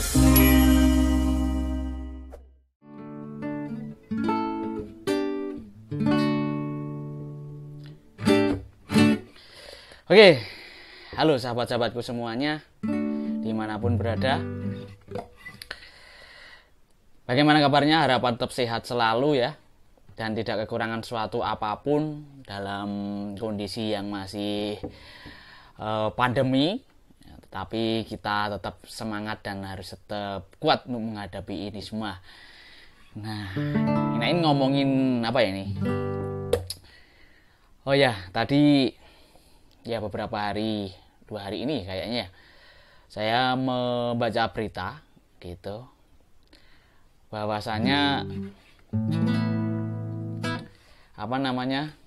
Oke, halo sahabat-sahabatku semuanya, dimanapun berada. Bagaimana kabarnya? Harapan tetap sehat selalu ya, dan tidak kekurangan suatu apapun dalam kondisi yang masih pandemi. Tetapi kita tetap semangat dan harus tetap kuat untuk menghadapi ini semua. Nah, ini ngomongin apa ya ini? Oh ya, tadi ya beberapa hari, 2 hari ini kayaknya saya membaca berita gitu, bahwasanya apa namanya,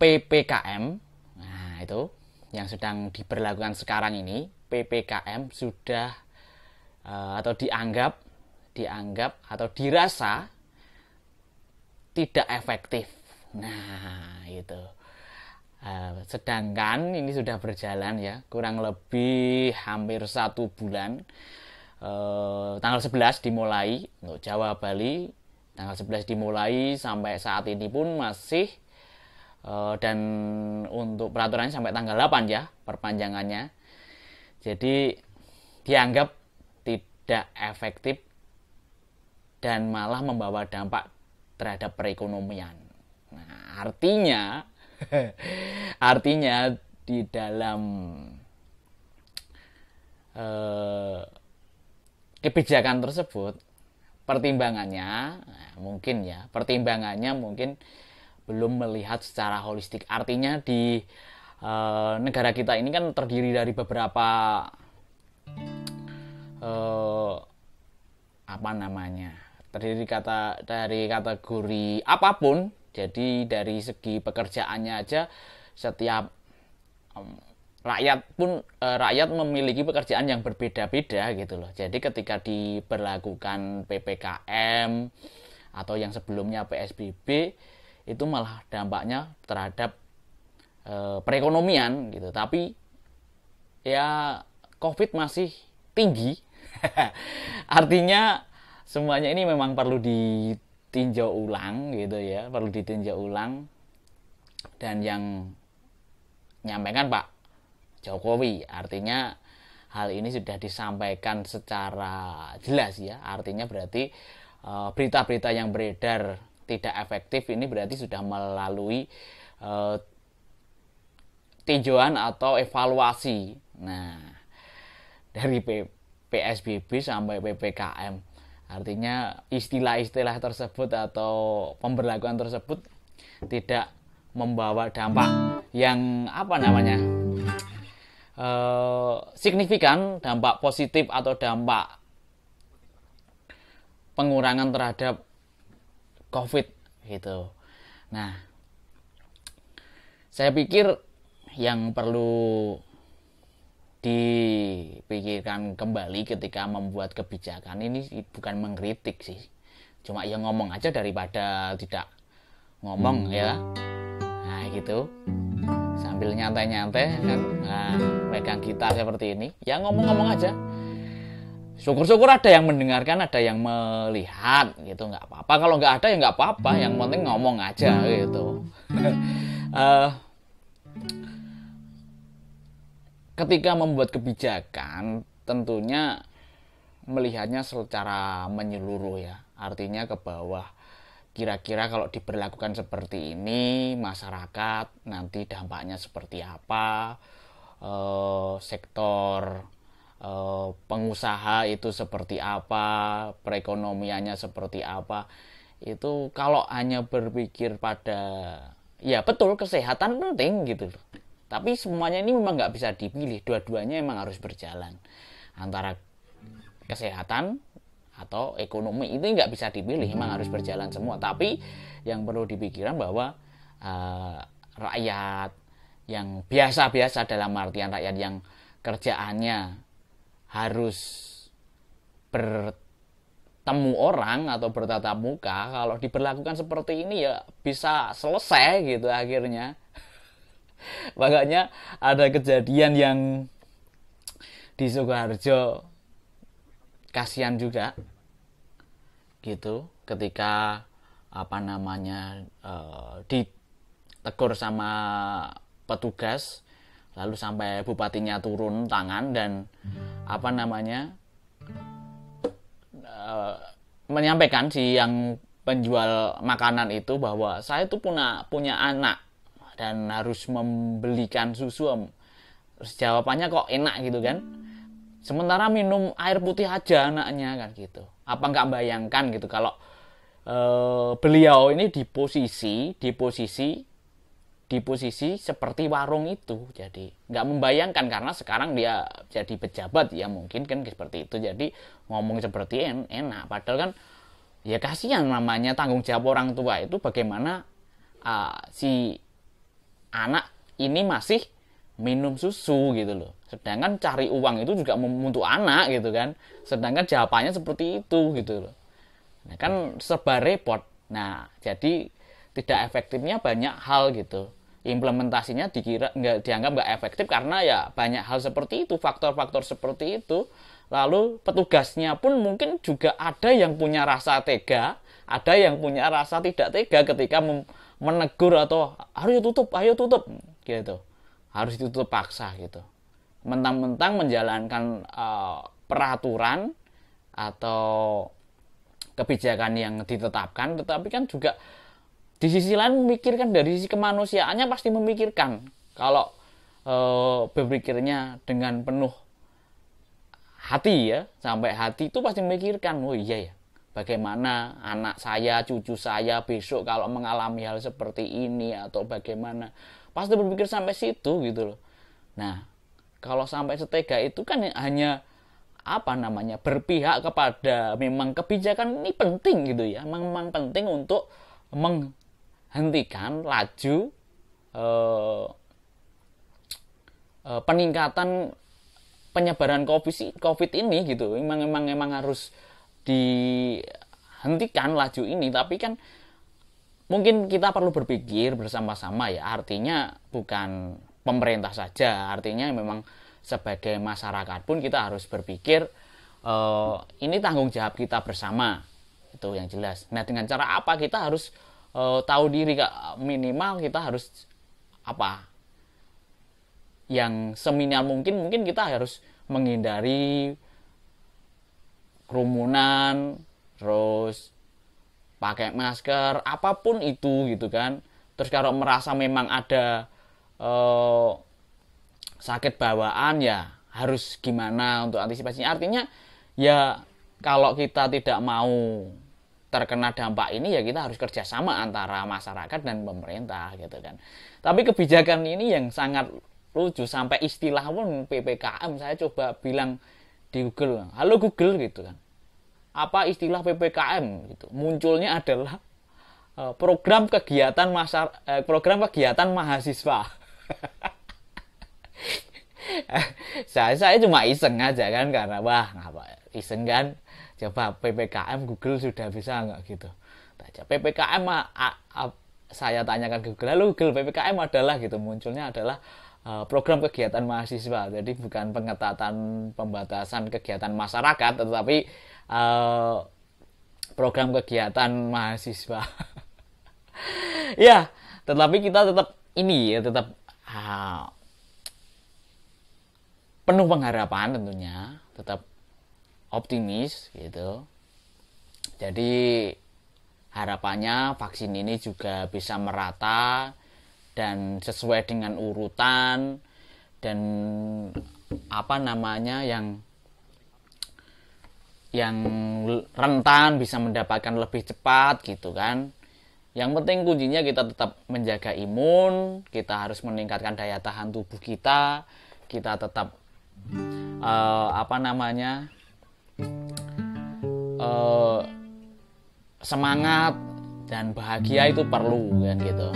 PPKM, nah itu yang sedang diberlakukan sekarang ini, PPKM sudah atau dianggap atau dirasa tidak efektif. Nah itu sedangkan ini sudah berjalan ya kurang lebih hampir 1 bulan. Tanggal 11 dimulai untuk Jawa Bali, tanggal 11 dimulai sampai saat ini pun masih dan untuk peraturannya sampai tanggal 8 ya perpanjangannya. Jadi dianggap tidak efektif dan malah membawa dampak terhadap perekonomian. Nah, artinya di dalam kebijakan tersebut pertimbangannya mungkin belum melihat secara holistik. Artinya di negara kita ini kan terdiri dari beberapa terdiri dari kategori apapun. Jadi dari segi pekerjaannya aja setiap rakyat memiliki pekerjaan yang berbeda-beda gitu loh. Jadi ketika diberlakukan PPKM atau yang sebelumnya PSBB itu malah dampaknya terhadap perekonomian gitu. Tapi ya COVID masih tinggi. Artinya semuanya ini memang perlu ditinjau ulang gitu ya, dan yang nyampaikan Pak Jokowi, artinya hal ini sudah disampaikan secara jelas ya. Artinya berarti berita-berita yang beredar tidak efektif ini berarti sudah melalui tinjauan atau evaluasi. Nah, dari PSBB sampai PPKM, artinya istilah-istilah tersebut atau pemberlakuan tersebut tidak membawa dampak yang signifikan, dampak positif atau dampak pengurangan terhadap COVID gitu. Nah, saya pikir yang perlu dipikirkan kembali ketika membuat kebijakan ini bukan mengkritik sih, cuma ya ngomong aja daripada tidak ngomong ya. Nah gitu, sambil nyantai-nyantai kan, pegang gitar seperti ini ya, ngomong-ngomong aja. Syukur-syukur ada yang mendengarkan, ada yang melihat gitu, nggak apa-apa. Kalau nggak ada ya nggak apa-apa, yang penting ngomong aja gitu. Ketika membuat kebijakan tentunya melihatnya secara menyeluruh ya, artinya ke bawah. Kira-kira kalau diberlakukan seperti ini, masyarakat nanti dampaknya seperti apa, sektor pengusaha itu seperti apa, perekonomiannya seperti apa. Itu kalau hanya berpikir pada ya betul kesehatan penting gitu, tapi semuanya ini memang nggak bisa dipilih, dua-duanya memang harus berjalan. Antara kesehatan atau ekonomi itu nggak bisa dipilih, memang harus berjalan semua. Tapi yang perlu dipikirkan bahwa rakyat yang biasa-biasa, dalam artian rakyat yang kerjaannya harus bertemu orang atau bertatap muka, kalau diberlakukan seperti ini ya bisa selesai gitu akhirnya. Makanya ada kejadian yang di Sukoharjo kasihan juga gitu ketika ditegur sama petugas, lalu sampai bupatinya turun tangan dan menyampaikan si yang penjual makanan itu bahwa saya tuh punya anak dan harus membelikan susu. Terus jawabannya kok enak gitu kan, sementara minum air putih aja anaknya kan gitu. Apa nggak bayangkan gitu kalau beliau ini di posisi seperti warung itu. Jadi nggak membayangkan karena sekarang dia jadi pejabat ya, mungkin kan seperti itu, jadi ngomong seperti enak, padahal kan ya kasihan, namanya tanggung jawab orang tua itu bagaimana si anak ini masih minum susu gitu loh, sedangkan cari uang itu juga untuk anak gitu kan, sedangkan jawabannya seperti itu gitu loh. Nah, kan serba repot. Nah, jadi tidak efektifnya banyak hal gitu. Implementasinya dianggap nggak efektif karena ya banyak hal seperti itu, faktor-faktor seperti itu. Lalu petugasnya pun mungkin juga ada yang punya rasa tega, ada yang punya rasa tidak tega ketika menegur atau ayo tutup gitu. Harus ditutup paksa gitu. Mentang-mentang menjalankan peraturan atau kebijakan yang ditetapkan, tetapi kan juga di sisi lain memikirkan dari sisi kemanusiaannya, pasti memikirkan kalau berpikirnya dengan penuh hati ya, sampai hati itu pasti memikirkan, oh iya ya, bagaimana anak saya, cucu saya besok kalau mengalami hal seperti ini atau bagaimana, pasti berpikir sampai situ gitu loh. Nah, kalau sampai setega itu kan hanya berpihak kepada memang kebijakan ini penting gitu ya, memang penting untuk menghentikan laju peningkatan penyebaran COVID ini gitu. Memang harus dihentikan laju ini, tapi kan mungkin kita perlu berpikir bersama-sama ya, artinya bukan pemerintah saja, artinya memang sebagai masyarakat pun kita harus berpikir ini tanggung jawab kita bersama, itu yang jelas. Nah, dengan cara apa kita harus tahu diri, minimal kita harus yang seminimal mungkin kita harus menghindari kerumunan, terus pakai masker, apapun itu gitu kan. Terus kalau merasa memang ada sakit bawaan ya harus gimana untuk antisipasinya. Artinya ya kalau kita tidak mau terkena dampak ini ya kita harus kerjasama antara masyarakat dan pemerintah gitu kan. Tapi kebijakan ini yang sangat lucu, sampai istilah pun PPKM saya coba bilang di Google, halo Google gitu kan, apa istilah PPKM gitu, munculnya adalah program kegiatan mahasiswa. saya cuma iseng aja kan, karena iseng kan, coba PPKM Google sudah bisa nggak gitu. PPKM saya tanyakan ke Google, lalu Google PPKM adalah gitu, munculnya adalah program kegiatan mahasiswa. Jadi bukan pengetatan pembatasan kegiatan masyarakat, tetapi program kegiatan mahasiswa. Ya, tetapi kita tetap penuh pengharapan tentunya, tetap optimis gitu. Jadi harapannya vaksin ini juga bisa merata dan sesuai dengan urutan, dan yang rentan bisa mendapatkan lebih cepat gitu kan. Yang penting kuncinya kita tetap menjaga imun, kita harus meningkatkan daya tahan tubuh kita tetap semangat dan bahagia itu perlu kan gitu.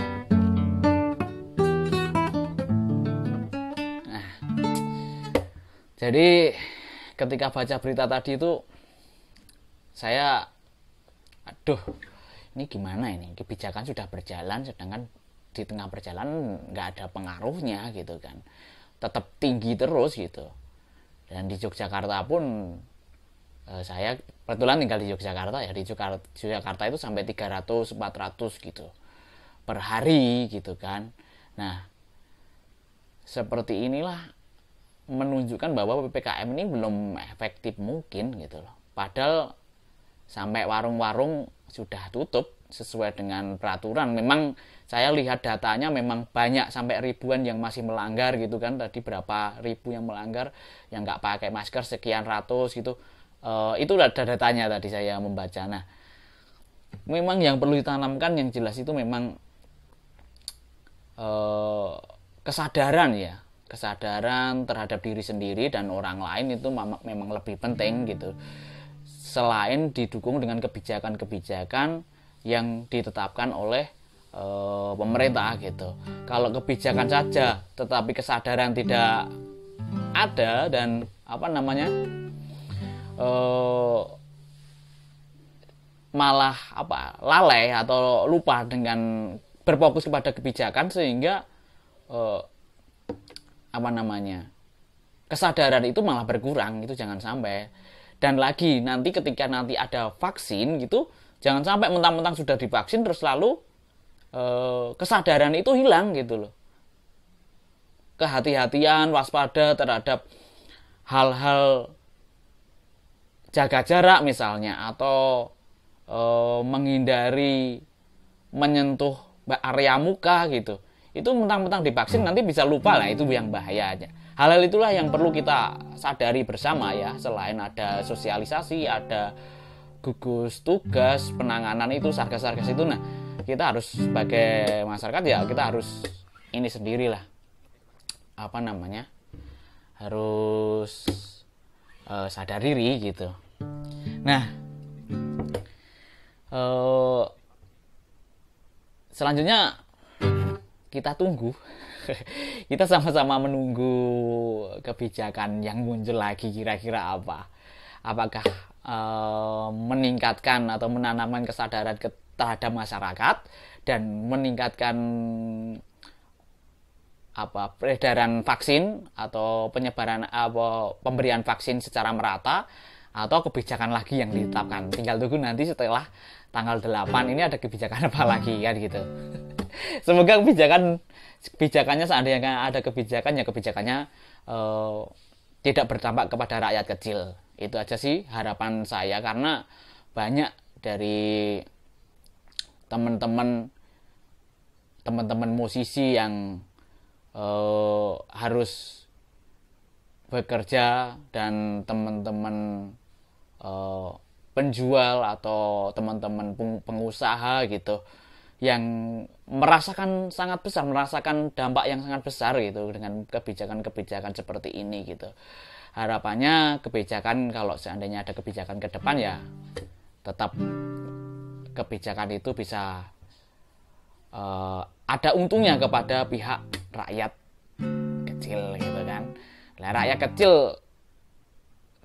Nah, jadi ketika baca berita tadi itu saya ini gimana ini, kebijakan sudah berjalan sedangkan di tengah perjalanan nggak ada pengaruhnya gitu kan, tetap tinggi terus gitu. Dan di Yogyakarta pun saya kebetulan tinggal di Yogyakarta ya, di Yogyakarta itu sampai 300 400 gitu per hari gitu kan. Nah, seperti inilah menunjukkan bahwa PPKM ini belum efektif mungkin gitu loh. Padahal sampai warung-warung sudah tutup sesuai dengan peraturan. Memang saya lihat datanya memang banyak sampai ribuan yang masih melanggar gitu kan. Tadi berapa ribu yang melanggar, yang nggak pakai masker sekian ratus gitu. Itu ada datanya tadi saya membaca. Nah, memang yang perlu ditanamkan yang jelas itu memang kesadaran ya, kesadaran terhadap diri sendiri dan orang lain itu memang lebih penting gitu. Selain didukung dengan kebijakan-kebijakan yang ditetapkan oleh pemerintah gitu. Kalau kebijakan saja tetapi kesadaran tidak ada dan malah lalai atau lupa dengan berfokus kepada kebijakan, sehingga kesadaran itu malah berkurang. Itu jangan sampai. Dan lagi nanti ketika nanti ada vaksin gitu, jangan sampai mentang-mentang sudah divaksin terus lalu kesadaran itu hilang gitu loh. Kehati-hatian, waspada terhadap hal-hal jaga jarak misalnya, atau menghindari menyentuh area muka gitu. Itu mentang-mentang divaksin nanti bisa lupa lah, itu yang bahayanya. Hal-hal itulah yang perlu kita sadari bersama ya. Selain ada sosialisasi, ada gugus tugas penanganan itu, satgas-satgas itu. Nah, kita harus sebagai masyarakat ya, kita harus ini sendirilah. Harus sadar diri gitu. Nah, selanjutnya kita tunggu. Kita sama-sama menunggu kebijakan yang muncul lagi, kira-kira apa. Apakah meningkatkan atau menanamkan kesadaran terhadap masyarakat dan meningkatkan peredaran vaksin atau penyebaran pemberian vaksin secara merata, atau kebijakan lagi yang ditetapkan. Tinggal tunggu nanti setelah tanggal 8 ini ada kebijakan apa lagi kan gitu. Semoga kebijakannya seandainya ada kebijakannya tidak berdampak kepada rakyat kecil. Itu aja sih harapan saya, karena banyak dari teman-teman musisi yang harus bekerja, dan teman-teman penjual atau teman-teman pengusaha gitu yang merasakan dampak yang sangat besar gitu dengan kebijakan-kebijakan seperti ini gitu. Harapannya kebijakan, kalau seandainya ada kebijakan ke depan ya tetap kebijakan itu bisa ada untungnya kepada pihak rakyat kecil gitu kan. Nah, rakyat kecil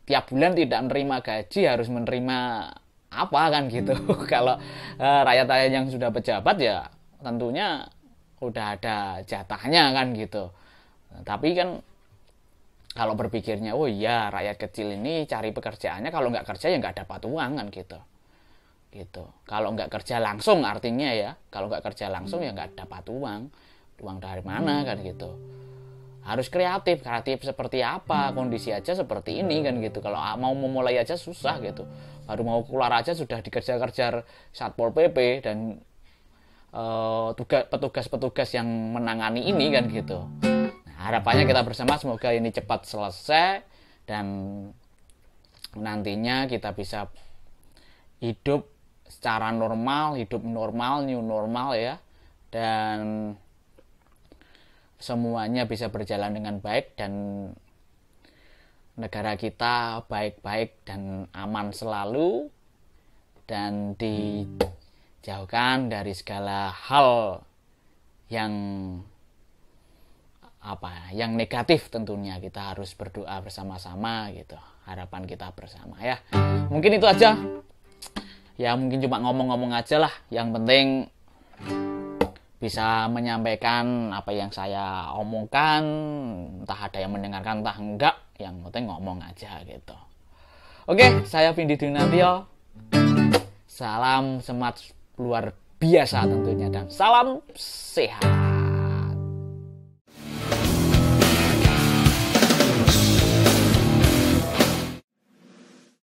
tiap bulan tidak menerima gaji harus menerima apa kan gitu. Kalau rakyat yang sudah pejabat ya tentunya udah ada jatahnya kan gitu. Tapi kan kalau berpikirnya, oh iya rakyat kecil ini cari pekerjaannya, kalau nggak kerja ya nggak dapat uang kan gitu. Kalau nggak kerja langsung artinya ya, kalau nggak kerja langsung ya nggak dapat uang dari mana kan gitu. Harus kreatif seperti apa, kondisi aja seperti ini kan gitu. Kalau mau memulai aja susah gitu, baru mau keluar aja sudah dikejar-kejar Satpol PP dan petugas-petugas yang menangani ini kan gitu. Nah, harapannya kita bersama semoga ini cepat selesai dan nantinya kita bisa hidup secara normal, new normal ya, dan semuanya bisa berjalan dengan baik dan negara kita baik-baik dan aman selalu, dan dijauhkan dari segala hal yang negatif. Tentunya kita harus berdoa bersama-sama gitu, harapan kita bersama ya. Mungkin itu aja ya, mungkin cuma ngomong-ngomong aja lah, yang penting bisa menyampaikan apa yang saya omongkan, entah ada yang mendengarkan entah enggak yang penting ngomong aja gitu. Oke, saya Vindi Dinatio. Salam semangat luar biasa tentunya dan salam sehat.